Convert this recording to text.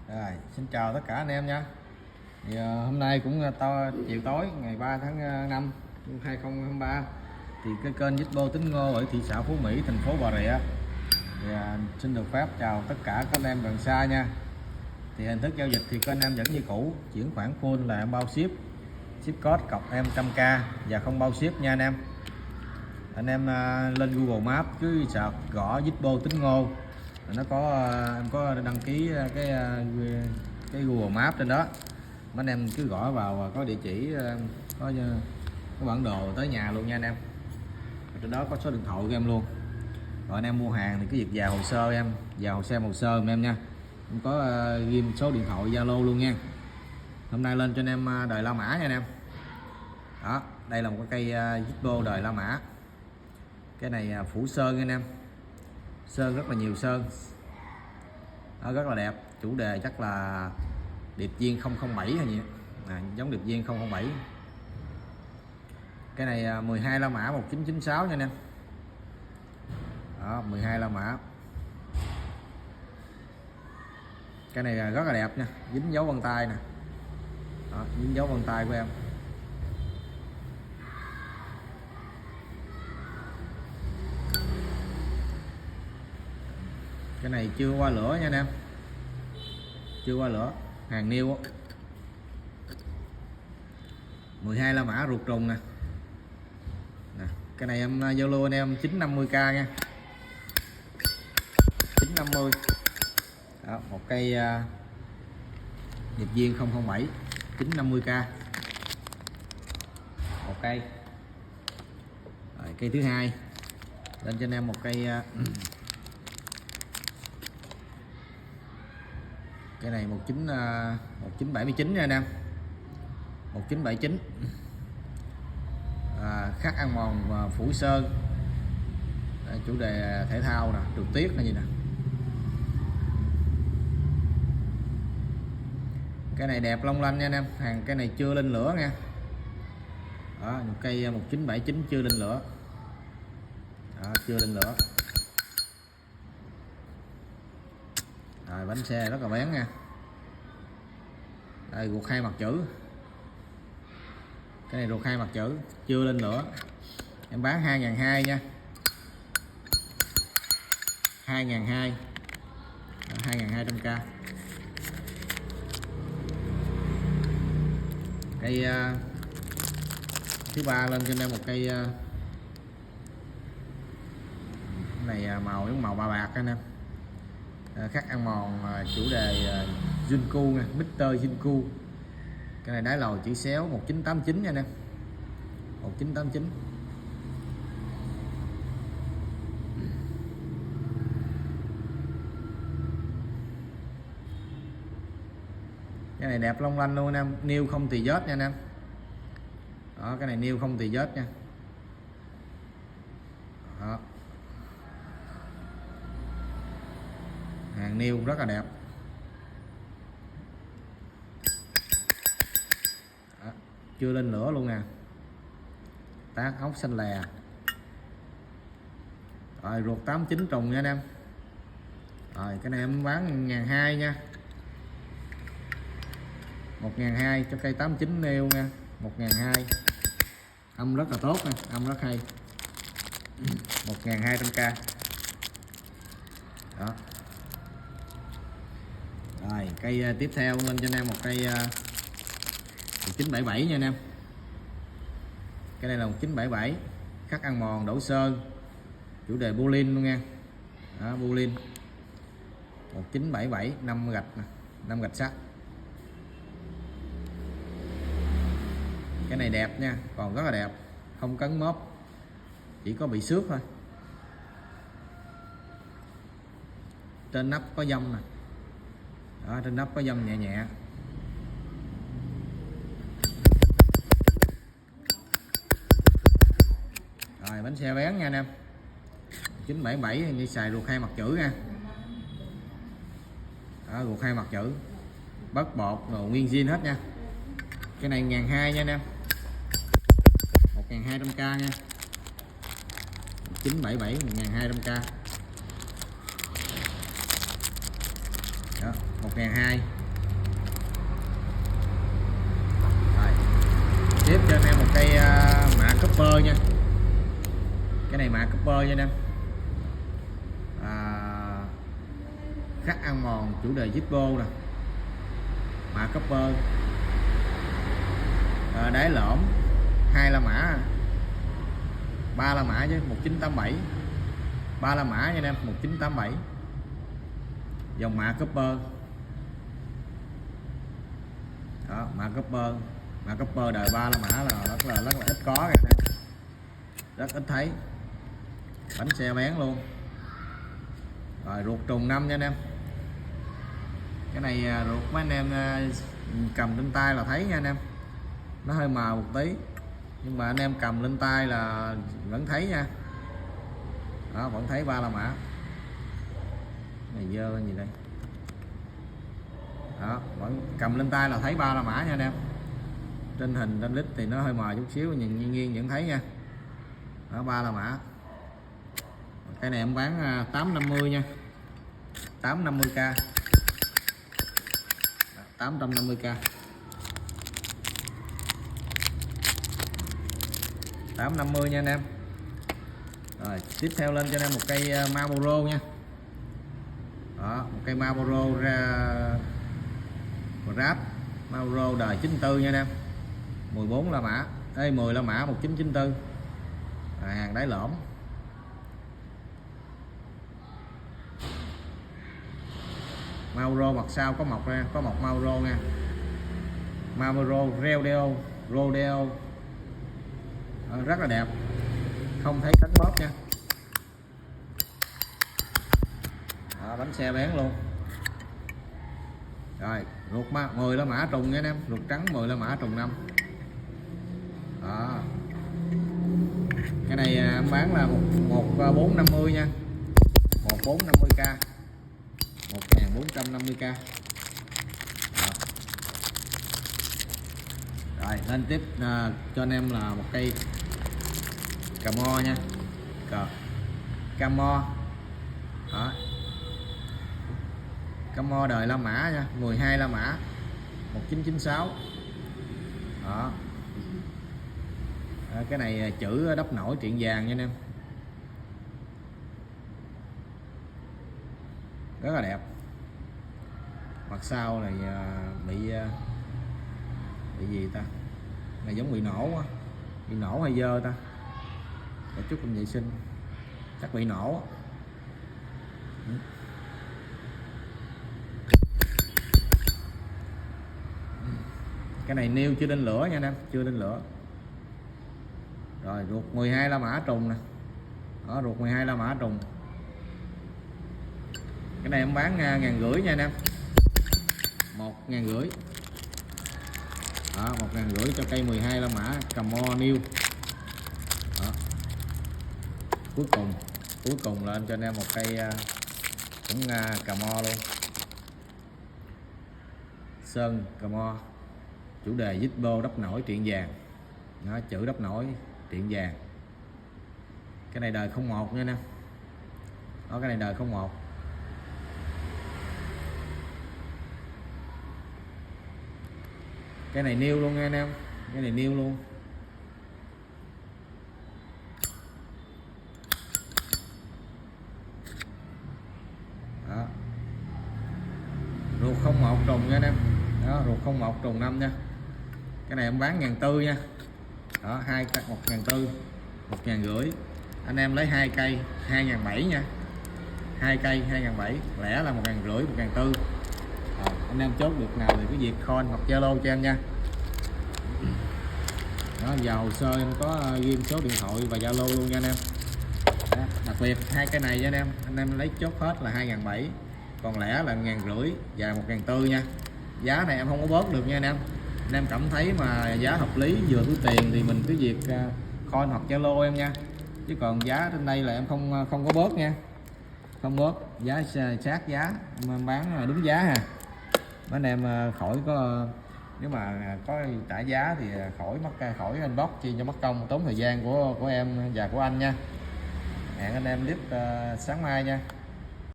Rồi, xin chào tất cả anh em nha. Hôm nay cũng chiều tối ngày 3 tháng 5 năm 2023 thì cái kênh Zalo Tính Ngô ở thị xã Phú Mỹ, thành phố Bà Rịa xin được phép chào tất cả các anh em gần xa nha. Thì hình thức giao dịch thì các anh em vẫn như cũ, chuyển khoản full là em bao ship code cọc em 100k và không bao ship nha anh em. Anh em lên Google Maps cứ search gõ Zalo Tính Ngô, nó có em có đăng ký cái Google Maps trên đó, mấy anh em cứ gõ vào và có địa chỉ, có bản đồ tới nhà luôn nha anh em. Trên đó có số điện thoại của em luôn. Rồi anh em mua hàng thì cứ việc vào hồ sơ em, vào xem hồ sơ em nha. Em có ghi số điện thoại Zalo luôn nha. Hôm nay lên cho anh em đời La Mã nha anh em. Đó, đây là một cái cây Zalo đời La Mã. Cái này phủ sơn nha anh em. Sơn rất là nhiều sơn. Đó, rất là đẹp. Chủ đề chắc là điệp viên 007 hay gì giống điệp viên 007. Cái này 12 La Mã 1996 nha anh em. Đó, 12 La Mã. Cái này rất là đẹp nha, dính dấu vân tay nè. Đó, dính dấu vân tay của em. Cái này chưa qua lửa nha anh em, chưa qua lửa, hàng niêu 12 La Mã ruột trùng nè. Cái này em giao lưu anh em 950k nha, 950. Đó, một cây điệp viên 007 950k một cây. Rồi, cây thứ hai lên cho anh em một cây cái này 1979 nha anh em, 1979 khắc ăn mòn và phủ sơn. Đây, chủ đề thể thao nè, trượt tuyết là gì nè. Cái này đẹp long lanh nha anh em, hàng cái này chưa lên lửa nha. Đó, một cây 1979 chưa lên lửa. Đó, chưa lên lửa. Rồi, bánh xe rất là bén nha. Đây, ruột hai mặt chữ. Cái này ruột hai mặt chữ, chưa lên lửa. Em bán 2.200 nha, 2.200, 2.200k. Cây thứ ba lên cho em một cây này màu giống màu bạc anh em. Khắc ăn mòn chủ đề Junku nha, Mr Junku. Cái này đáy lồi chữ xéo 1989 nha anh em, 1989. Cái này đẹp long lanh luôn anh em, niêu không tì vết nha anh em. Đó, cái này niêu không tì vết nha. Đó, hàng niêu rất là đẹp. Đó, chưa lên lửa luôn nè, tác ốc xanh lè. Rồi, ruột 89 trùng nha anh em. Rồi, cái này em bán 1.200 nha, 1.200 cho cây 89 nêu nha, 1.200. Âm rất là tốt nha, âm rất hay. 1.200k. Đó. Rồi, cây tiếp theo lên cho anh em một cây 1977 nha anh em. Cái này là 1977 khắc ăn mòn đổ sơn, chủ đề Bulin luôn nha. Đó, Bulin 1977 5 gạch nè, 5 gạch sắt. Cái này đẹp nha, còn rất là đẹp, không cấn mốp, chỉ có bị xước thôi. Trên nắp có dông nè. Đó, trên nắp có dông nhẹ nhẹ. Rồi, bánh xe bén nha anh em, 977 như xài ruột hai mặt chữ nha. Đó, ruột hai mặt chữ, bớt bột rồi nguyên zin hết nha. Cái này 1.200 nha anh em, 1.200k nha, 977 1.200k. Đó. 1.200. Rồi. Tiếp cho anh em một cây mạ copper nha. Cái này mạ copper nha anh em. Khắc ăn mòn chủ đề Zippo nè, mạ copper, đáy lõm, 2 la mã, 3 la mã chứ 1987, 3 la mã nha anh em, 1987, dòng mạ copper. Đó, mạ copper đời 3 la mã là rất là ít có kìa, rất ít thấy. Bánh xe bén luôn. Rồi ruột trùng 5 nha anh em. Cái này ruột mấy anh em cầm trên tay là thấy nha anh em, nó hơi mờ một tí nhưng mà anh em cầm lên tay là vẫn thấy nha. Đó, vẫn thấy 3 la mã. Này dơ gì đây. Đó, vẫn cầm lên tay là thấy 3 la mã nha anh em. Trên hình trên lít thì nó hơi mờ chút xíu, nhìn nghiêng vẫn thấy nha. Đó, 3 la mã. Cái này em bán 850 nha, 850k, 850k, 850 nha anh em. Rồi tiếp theo lên cho anh em một cây Marlboro nha. Đó, một cây Marlboro ráp Marlboro đời 94 nha anh em, 14 la mã, 10 la mã 1994, hàng đáy lõm. Marlboro mặt sau có mọc ra, có mọc Marlboro nha. Marlboro Rodeo rất là đẹp, không thấy cánh bóp nha. Đó, bánh xe bén luôn. Rồi ruột 10 la mã trùng nha anh em, ruột trắng 10 la mã trùng 5. Đó. Cái này em bán là 1450 nha, 1450k, 1450k. Rồi lên tiếp cho anh em là một cây Camo nha, Camo. Đó, Camo đời la mã nha, 12 la mã 1996. Đó. Cái này chữ đắp nổi triện vàng nha anh em, rất là đẹp. Mặt sau này bị gì ta, này giống bị nổ quá, bị nổ hay dơ ta, để chút mình vệ sinh, chắc bị nổ. Cái này niêu chưa lên lửa nha anh em, chưa lên lửa. Rồi ruột 12 la mã trùng nè. Đó, ruột 12 la mã trùng. Cái này em bán 1.500 nha anh em, 1.500. Đó, 1.500 cho cây 12 la mã Camo new. Đó. Cuối cùng lên cho anh em một cây cũng Camo luôn, sơn Camo, chủ đề Zippo đắp nổi triện vàng. Nó chữ đắp nổi triện vàng. Cái này đời 01 nha anh em. Đó, cái này đời 01. Cái này new luôn nha anh em, cái này new luôn. Đó. Ruột 01 trùng nha anh em. Đó, ruột 01 trùng 5 nha. Cái này em bán 1.400 nha. Đó, 1.400, 1.500. Anh em lấy 2 cây 2.700 nha. 2 cây 2.700, lẻ là 1.500, 1.400. Anh em chốt được nào thì cứ việc call hoặc Zalo cho em nha. Đó, vào hồ sơ em có ghi số điện thoại và Zalo luôn nha anh em. Đó, đặc biệt 2 cây này nha anh em lấy chốt hết là 2.700, còn lẻ là 1.500 và 1.400 nha. Giá này em không có bớt được nha anh em cảm thấy mà giá hợp lý vừa túi tiền thì mình cứ việc call hoặc Zalo em nha, chứ còn giá trên đây là em không có bớt nha, không bớt giá, sát giá em bán đúng giá ha. Mấy anh em khỏi có, nếu mà có trả giá thì khỏi inbox chi cho mất công tốn thời gian của em và của anh nha. Hẹn anh em clip sáng mai nha.